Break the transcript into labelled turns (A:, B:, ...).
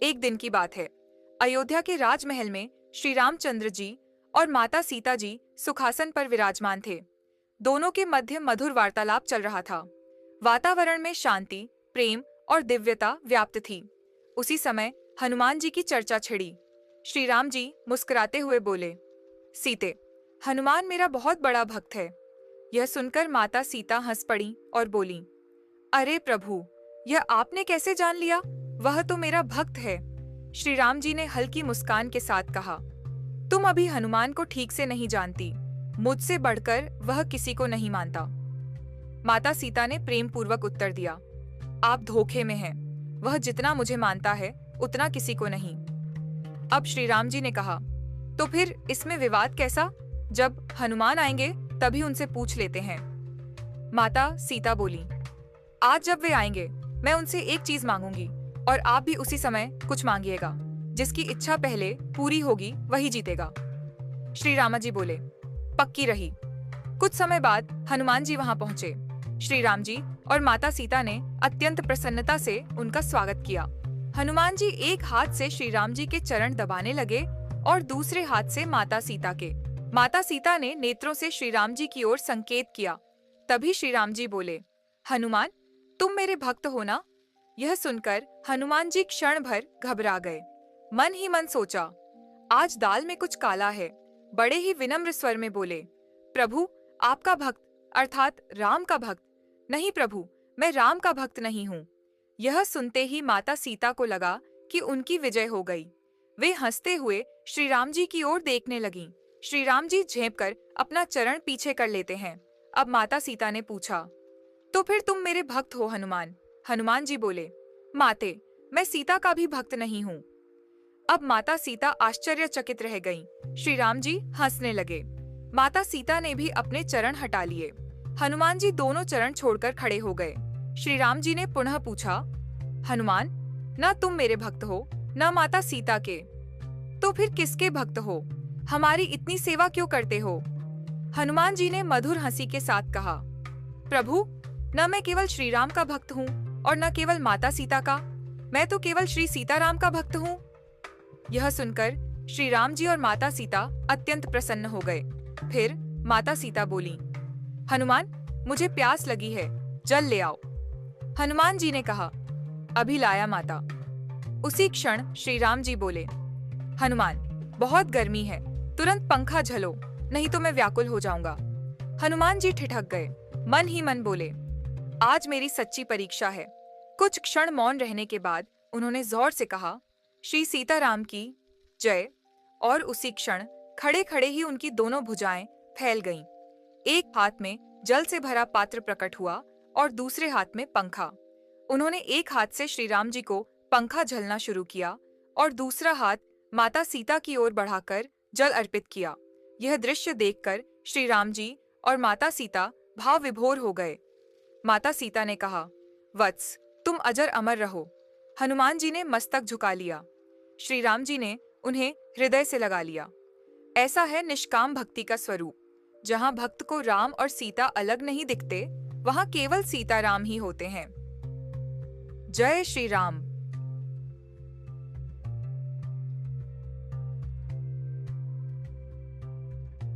A: एक दिन की बात है। अयोध्या के राजमहल में श्री रामचंद्र जी और माता सीता जी सुखासन पर विराजमान थे। दोनों के मध्य मधुर वार्तालाप चल रहा था। वातावरण में शांति, प्रेम और दिव्यता व्याप्त थी। उसी समय हनुमान जी की चर्चा छिड़ी। श्री राम जी मुस्कुराते हुए बोले, सीते, हनुमान मेरा बहुत बड़ा भक्त है। यह सुनकर माता सीता हंस पड़ी और बोली, अरे प्रभु, यह आपने कैसे जान लिया? वह तो मेरा भक्त है। श्री राम जी ने हल्की मुस्कान के साथ कहा, तुम अभी हनुमान को ठीक से नहीं जानती। मुझसे बढ़कर वह किसी को नहीं मानता। माता सीता ने प्रेम पूर्वक उत्तर दिया, आप धोखे में हैं। वह जितना मुझे मानता है उतना किसी को नहीं। अब श्री राम जी ने कहा, तो फिर इसमें विवाद कैसा? जब हनुमान आएंगे तभी उनसे पूछ लेते हैं। माता सीता बोली, आज जब वे आएंगे मैं उनसे एक चीज मांगूंगी और आप भी उसी समय कुछ मांगिएगा। जिसकी इच्छा पहले पूरी होगी वही जीतेगा। श्री राम जी बोले, पक्की रही। कुछ समय बाद हनुमान जी वहां पहुंचे। श्री राम जी और माता सीता ने अत्यंत प्रसन्नता से उनका स्वागत किया। हनुमान जी एक हाथ से श्री राम जी के चरण दबाने लगे और दूसरे हाथ से माता सीता के। माता सीता ने नेत्रों से श्री राम जी की ओर संकेत किया। तभी श्री राम जी बोले, हनुमान, तुम मेरे भक्त हो ना? यह सुनकर हनुमान जी क्षण भर घबरा गए। मन ही मन सोचा, आज दाल में कुछ काला है। बड़े ही विनम्र स्वर में बोले, प्रभु, आपका भक्त अर्थात राम का भक्त? नहीं प्रभु, मैं राम का भक्त नहीं हूँ। यह सुनते ही माता सीता को लगा कि उनकी विजय हो गई। वे हंसते हुए श्री राम जी की ओर देखने लगीं। श्री राम जी झेंपकर अपना चरण पीछे कर लेते हैं। अब माता सीता ने पूछा, तो फिर तुम मेरे भक्त हो हनुमान? हनुमान जी बोले, माते, मैं सीता का भी भक्त नहीं हूँ। अब माता सीता आश्चर्यचकित रह गईं। श्री राम जी हंसने लगे। माता सीता ने भी अपने चरण हटा लिए। हनुमान जी दोनों चरण छोड़कर खड़े हो गए। श्री राम जी ने पुनः पूछा, हनुमान, न तुम मेरे भक्त हो न माता सीता के, तो फिर किसके भक्त हो? हमारी इतनी सेवा क्यों करते हो? हनुमान जी ने मधुर हंसी के साथ कहा, प्रभु, न मैं केवल श्री राम का भक्त हूँ और न केवल माता सीता का, मैं तो केवल श्री सीताराम का भक्त हूँ। यह सुनकर श्री राम जी और माता सीता अत्यंत प्रसन्न हो गए। फिर माता सीता बोली, हनुमान, मुझे प्यास लगी है, जल ले आओ। हनुमान जी ने कहा, अभी लाया माता। उसी क्षण श्री राम जी बोले, हनुमान, बहुत गर्मी है, तुरंत पंखा झलो, नहीं तो मैं व्याकुल हो जाऊंगा। हनुमान जी ठिठक गए। मन ही मन बोले, आज मेरी सच्ची परीक्षा है। कुछ क्षण मौन रहने के बाद उन्होंने जोर से कहा, श्री सीताराम की जय। और उसी क्षण खड़े खड़े ही उनकी दोनों भुजाएं फैल गईं। एक हाथ में जल से भरा पात्र प्रकट हुआ और दूसरे हाथ में पंखा। उन्होंने एक हाथ से श्री राम जी को पंखा झलना शुरू किया और दूसरा हाथ माता सीता की ओर बढ़ाकर जल अर्पित किया। यह दृश्य देखकर श्री राम जी और माता सीता भाव विभोर हो गए। माता सीता ने कहा, वत्स, तुम अजर अमर रहो। हनुमान जी ने मस्तक झुका लिया। श्री राम जी ने उन्हें हृदय से लगा लिया। ऐसा है निष्काम भक्ति का स्वरूप। जहां भक्त को राम और सीता अलग नहीं दिखते, वहां केवल सीताराम ही होते हैं। जय श्री राम।